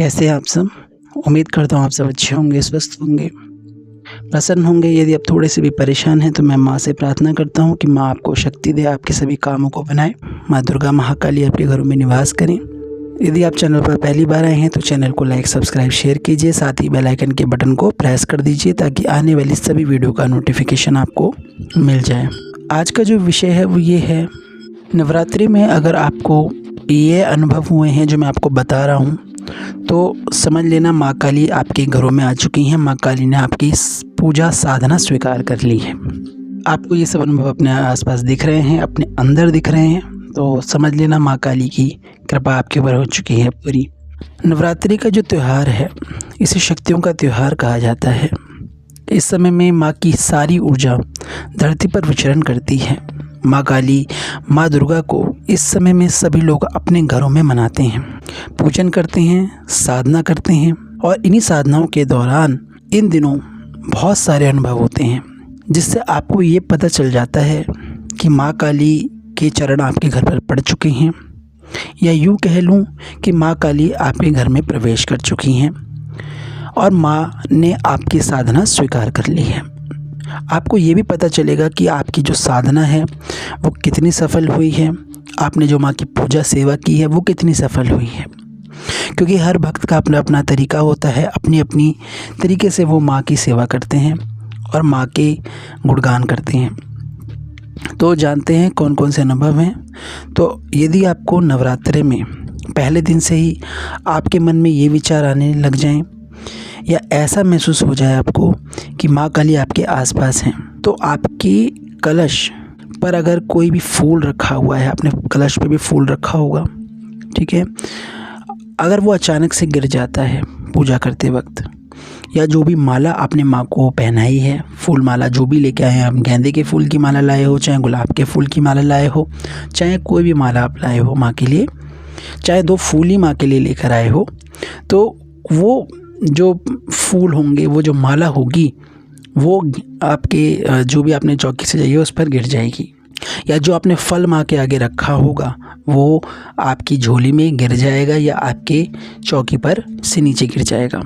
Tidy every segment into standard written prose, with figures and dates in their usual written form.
कैसे हैं आप सब। उम्मीद करता हूँ आप सब अच्छे होंगे, स्वस्थ होंगे, प्रसन्न होंगे। यदि आप थोड़े से भी परेशान हैं तो मैं माँ से प्रार्थना करता हूँ कि माँ आपको शक्ति दे, आपके सभी कामों को बनाए। माँ दुर्गा महाकाली आपके घरों में निवास करें। यदि आप चैनल पर पहली बार आए हैं तो चैनल को लाइक, सब्सक्राइब, शेयर कीजिए। साथ ही बेल आइकन के बटन को प्रेस कर दीजिए ताकि आने वाली सभी वीडियो का नोटिफिकेशन आपको मिल जाए। आज का जो विषय है वो ये है, नवरात्रि में अगर आपको ये अनुभव हुए हैं जो मैं आपको बता रहा हूँ तो समझ लेना माँ काली आपके घरों में आ चुकी हैं। माँ काली ने आपकी पूजा साधना स्वीकार कर ली है। आपको ये सब अनुभव अपने आसपास दिख रहे हैं, अपने अंदर दिख रहे हैं, तो समझ लेना माँ काली की कृपा आपके ऊपर हो चुकी है पूरी। नवरात्रि का जो त्यौहार है इसे शक्तियों का त्यौहार कहा जाता है। इस समय में माँ की सारी ऊर्जा धरती पर विचरण करती है। माँ काली, माँ दुर्गा को इस समय में सभी लोग अपने घरों में मनाते हैं, पूजन करते हैं, साधना करते हैं। और इन्हीं साधनाओं के दौरान इन दिनों बहुत सारे अनुभव होते हैं जिससे आपको ये पता चल जाता है कि माँ काली के चरण आपके घर पर पड़ चुके हैं, या यूँ कह लूँ कि माँ काली आपके घर में प्रवेश कर चुकी हैं और माँ ने आपकी साधना स्वीकार कर ली है। आपको ये भी पता चलेगा कि आपकी जो साधना है वो कितनी सफल हुई है, आपने जो माँ की पूजा सेवा की है वो कितनी सफल हुई है। क्योंकि हर भक्त का अपना अपना तरीका होता है, अपनी अपनी तरीके से वो माँ की सेवा करते हैं और माँ के गुणगान करते हैं। तो जानते हैं कौन कौन से अनुभव हैं। तो यदि आपको नवरात्रि में पहले दिन से ही आपके मन में ये विचार आने लग जाएं या ऐसा महसूस हो जाए आपको कि माँ काली आपके आसपास हैं, तो आपकी कलश पर अगर कोई भी फूल रखा हुआ है, आपने कलश पे भी फूल रखा होगा, ठीक है, अगर वो अचानक से गिर जाता है पूजा करते वक्त, या जो भी माला आपने माँ को पहनाई है, फूल माला जो भी लेके आए हैं आप, गेंदे के फूल की माला लाए हो, चाहे गुलाब के फूल की माला लाए हो, चाहे कोई भी माला आप लाए हो माँ के लिए, चाहे 2 फूल ही माँ के लिए लेकर आए हो, तो वो जो फूल होंगे, वो जो माला होगी, वो आपके जो भी आपने चौकी सजाई है उस पर गिर जाएगी। या जो आपने फल माँ के आगे रखा होगा वो आपकी झोली में गिर जाएगा या आपके चौकी पर से नीचे गिर जाएगा।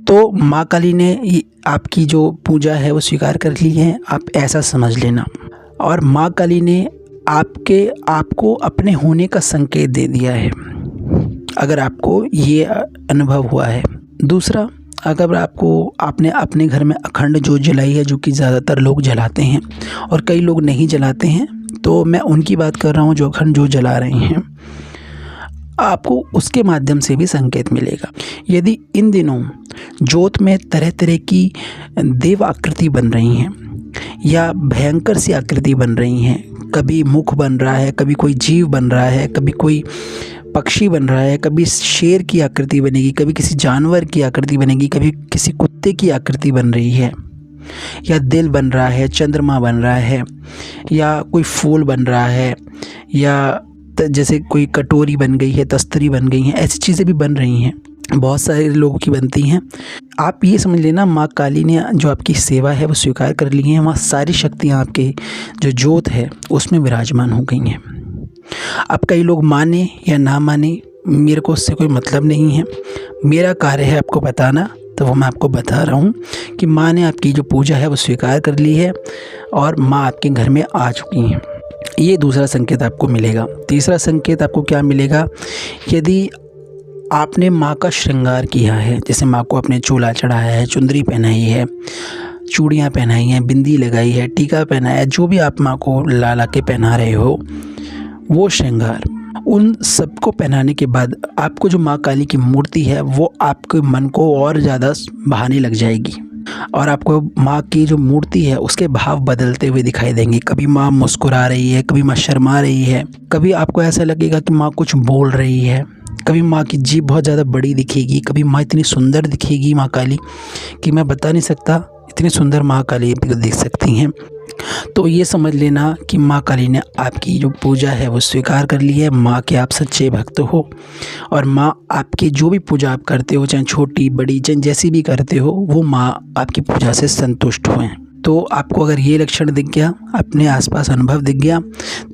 तो माँ काली ने आपकी जो पूजा है वो स्वीकार कर ली है, आप ऐसा समझ लेना। और माँ काली ने आपको अपने होने का संकेत दे दिया है, अगर आपको ये अनुभव हुआ है। दूसरा, अगर आपने अपने घर में अखंड जोत जलाई है, जो कि ज़्यादातर लोग जलाते हैं और कई लोग नहीं जलाते हैं, तो मैं उनकी बात कर रहा हूँ जो अखंड जोत जला रहे हैं, आपको उसके माध्यम से भी संकेत मिलेगा। यदि इन दिनों जोत में तरह तरह की देव आकृति बन रही हैं या भयंकर सी आकृति बन रही हैं, कभी मुख बन रहा है, कभी कोई जीव बन रहा है, कभी कोई पक्षी बन रहा है, कभी शेर की आकृति बनेगी, कभी किसी जानवर की आकृति बनेगी, कभी किसी कुत्ते की आकृति बन रही है, या दिल बन रहा है, चंद्रमा बन रहा है, या कोई फूल बन रहा है, या जैसे कोई कटोरी बन गई है, तस्तरी बन गई है, ऐसी चीज़ें भी बन रही हैं, बहुत सारे लोगों की बनती हैं। आप ये समझ लेना माँ काली ने जो आपकी सेवा है वो स्वीकार कर ली है। वहाँ सारी शक्तियाँ आपके जो जोत है उसमें विराजमान हो गई हैं। अब कई लोग माने या ना माने, मेरे को उससे कोई मतलब नहीं है। मेरा कार्य है आपको बताना, तो वो मैं आपको बता रहा हूँ कि माँ ने आपकी जो पूजा है वो स्वीकार कर ली है और माँ आपके घर में आ चुकी हैं। ये दूसरा संकेत आपको मिलेगा। तीसरा संकेत आपको क्या मिलेगा, यदि आपने माँ का श्रृंगार किया है, जैसे माँ को आपने चोला चढ़ाया है, चुंदरी पहनाई है, चूड़ियाँ पहनाई हैं, बिंदी लगाई है, टीका पहनाया है, जो भी आप माँ को ला के पहना रहे हो, वो श्रृंगार, उन सबको पहनाने के बाद आपको जो माँ काली की मूर्ति है वो आपके मन को और ज़्यादा भाने लग जाएगी और आपको माँ की जो मूर्ति है उसके भाव बदलते हुए दिखाई देंगे। कभी माँ मुस्कुरा रही है, कभी माँ शर्मा रही है, कभी आपको ऐसा लगेगा कि माँ कुछ बोल रही है, कभी माँ की जीभ बहुत ज़्यादा बड़ी दिखेगी, कभी माँ इतनी सुंदर दिखेगी माँ काली कि मैं बता नहीं सकता, इतनी सुंदर माँ काली दिख सकती हैं। तो ये समझ लेना कि माँ काली ने आपकी जो पूजा है वो स्वीकार कर ली है। माँ के आप सच्चे भक्त हो और माँ आपकी जो भी पूजा आप करते हो, चाहे छोटी बड़ी चाहे जैसी भी करते हो, वो माँ आपकी पूजा से संतुष्ट हुए। तो आपको अगर ये लक्षण दिख गया, अपने आसपास अनुभव दिख गया,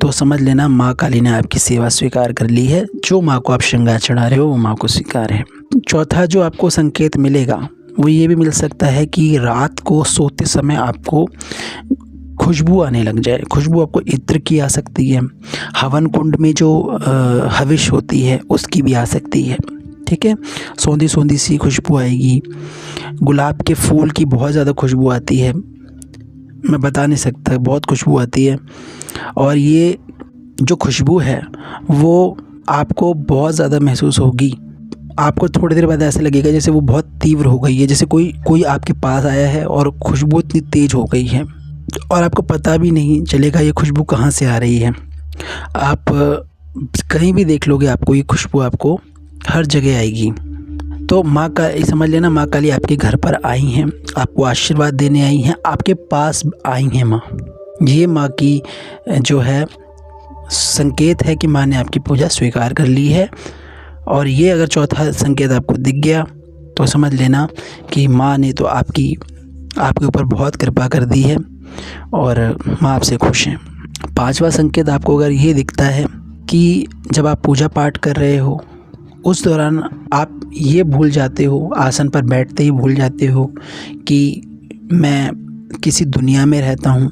तो समझ लेना माँ काली ने आपकी सेवा स्वीकार कर ली है। जो माँ को आप श्रृंगार चढ़ा रहे हो वो माँ को स्वीकार है। चौथा जो आपको संकेत मिलेगा वो ये भी मिल सकता है कि रात को सोते समय आपको खुशबू आने लग जाए। खुशबू आपको इत्र की आ सकती है, हवन कुंड में जो हविष होती है उसकी भी आ सकती है। ठीक है, सौंधी सौंधी सी खुशबू आएगी। गुलाब के फूल की बहुत ज़्यादा खुशबू आती है, मैं बता नहीं सकता, बहुत खुशबू आती है। और ये जो खुशबू है वो आपको बहुत ज़्यादा महसूस होगी। आपको थोड़ी देर बाद ऐसा लगेगा जैसे वो बहुत तीव्र हो गई है, जैसे कोई आपके पास आया है और खुशबू इतनी तेज़ हो गई है और आपको पता भी नहीं चलेगा ये खुशबू कहाँ से आ रही है। आप कहीं भी देख लोगे आपको ये खुशबू आपको हर जगह आएगी। तो माँ का समझ लेना, माँ काली आपके घर पर आई हैं, आपको आशीर्वाद देने आई हैं, आपके पास आई हैं माँ। ये माँ की जो है संकेत है कि माँ ने आपकी पूजा स्वीकार कर ली है। और ये अगर चौथा संकेत आपको दिख गया तो समझ लेना कि माँ ने तो आपके ऊपर बहुत कृपा कर दी है और माँ आपसे खुश हैं। पांचवा संकेत आपको अगर ये दिखता है कि जब आप पूजा पाठ कर रहे हो उस दौरान आप ये भूल जाते हो, आसन पर बैठते ही भूल जाते हो कि मैं किसी दुनिया में रहता हूँ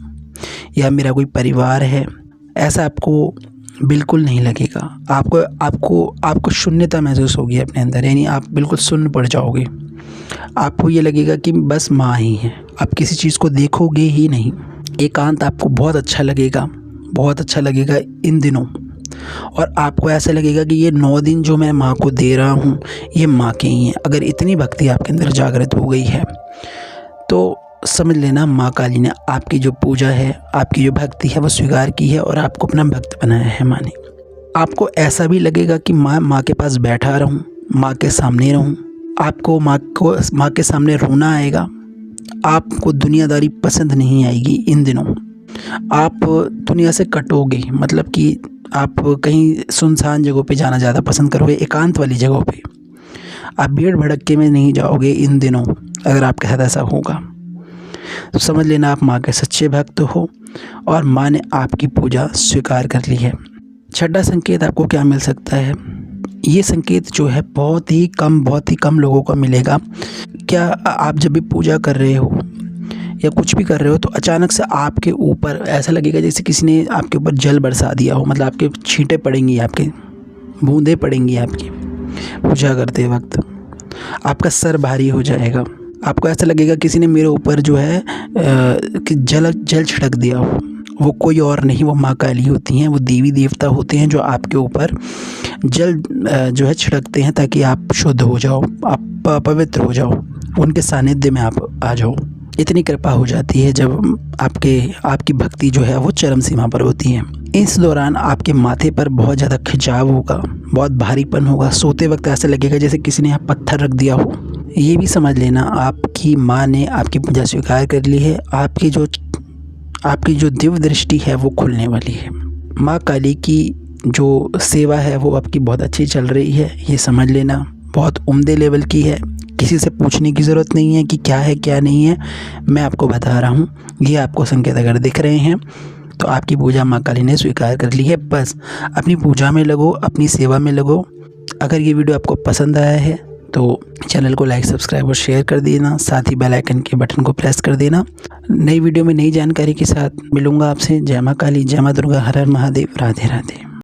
या मेरा कोई परिवार है, ऐसा आपको बिल्कुल नहीं लगेगा। आपको शून्यता महसूस होगी अपने अंदर, यानी आप बिल्कुल शून्य पड़ जाओगे। आपको ये लगेगा कि बस माँ ही है, आप किसी चीज़ को देखोगे ही नहीं। एकांत आपको बहुत अच्छा लगेगा इन दिनों। और आपको ऐसा लगेगा कि ये 9 दिन जो मैं माँ को दे रहा हूँ ये माँ के ही हैं। अगर इतनी भक्ति आपके अंदर जागृत हो गई है तो समझ लेना माँ काली ने आपकी जो पूजा है, आपकी जो भक्ति है वो स्वीकार की है और आपको अपना भक्त बनाया है माँ ने। आपको ऐसा भी लगेगा कि माँ के पास बैठा रहूँ, माँ के सामने रहूँ। आपको माँ के सामने रोना आएगा। आपको दुनियादारी पसंद नहीं आएगी इन दिनों। आप दुनिया से कटोगे, मतलब कि आप कहीं सुनसान जगहों पे जाना ज़्यादा पसंद करोगे, एकांत वाली जगहों पे। आप भीड़ भड़क्के में नहीं जाओगे इन दिनों। अगर आपके साथ ऐसा होगा तो समझ लेना आप माँ के सच्चे भक्त हो और माँ ने आपकी पूजा स्वीकार कर ली है। छठा संकेत आपको क्या मिल सकता है? ये संकेत जो है बहुत ही कम लोगों को मिलेगा। क्या आप जब भी पूजा कर रहे हो या कुछ भी कर रहे हो तो अचानक से आपके ऊपर ऐसा लगेगा जैसे किसी ने आपके ऊपर जल बरसा दिया हो, मतलब आपके छींटे पड़ेंगी, आपके बूंदें पड़ेंगी आपकी पूजा करते वक्त। आपका सर भारी हो जाएगा। आपको ऐसा लगेगा किसी ने मेरे ऊपर जो है कि जल छिड़क दिया हो। वो कोई और नहीं, वो माँ काली होती हैं, वो देवी देवता होते हैं जो आपके ऊपर जल जो है छिड़कते हैं ताकि आप शुद्ध हो जाओ, आप पवित्र हो जाओ, उनके सानिध्य में आप आ जाओ। इतनी कृपा हो जाती है जब आपकी भक्ति जो है वो चरम सीमा पर होती है। इस दौरान आपके माथे पर बहुत ज़्यादा खिंचाव होगा, बहुत भारीपन होगा। सोते वक्त ऐसा लगेगा जैसे किसी ने यहाँ पत्थर रख दिया हो। ये भी समझ लेना आपकी माँ ने आपकी पूजा स्वीकार कर ली है। आपकी जो दिव्य दृष्टि है वो खुलने वाली है। माँ काली की जो सेवा है वो आपकी बहुत अच्छी चल रही है, ये समझ लेना। बहुत उम्दे लेवल की है। किसी से पूछने की ज़रूरत नहीं है कि क्या है क्या नहीं है, मैं आपको बता रहा हूँ। ये आपको संकेत अगर दिख रहे हैं तो आपकी पूजा माँ काली ने स्वीकार कर ली है। बस अपनी पूजा में लगो, अपनी सेवा में लगो। अगर ये वीडियो आपको पसंद आया है तो चैनल को लाइक, सब्सक्राइब और शेयर कर देना। साथ ही बेल आइकन के बटन को प्रेस कर देना। नई वीडियो में नई जानकारी के साथ मिलूँगा आपसे। जय माँ काली, जय माँ दुर्गा, हर हर महादेव, राधे राधे।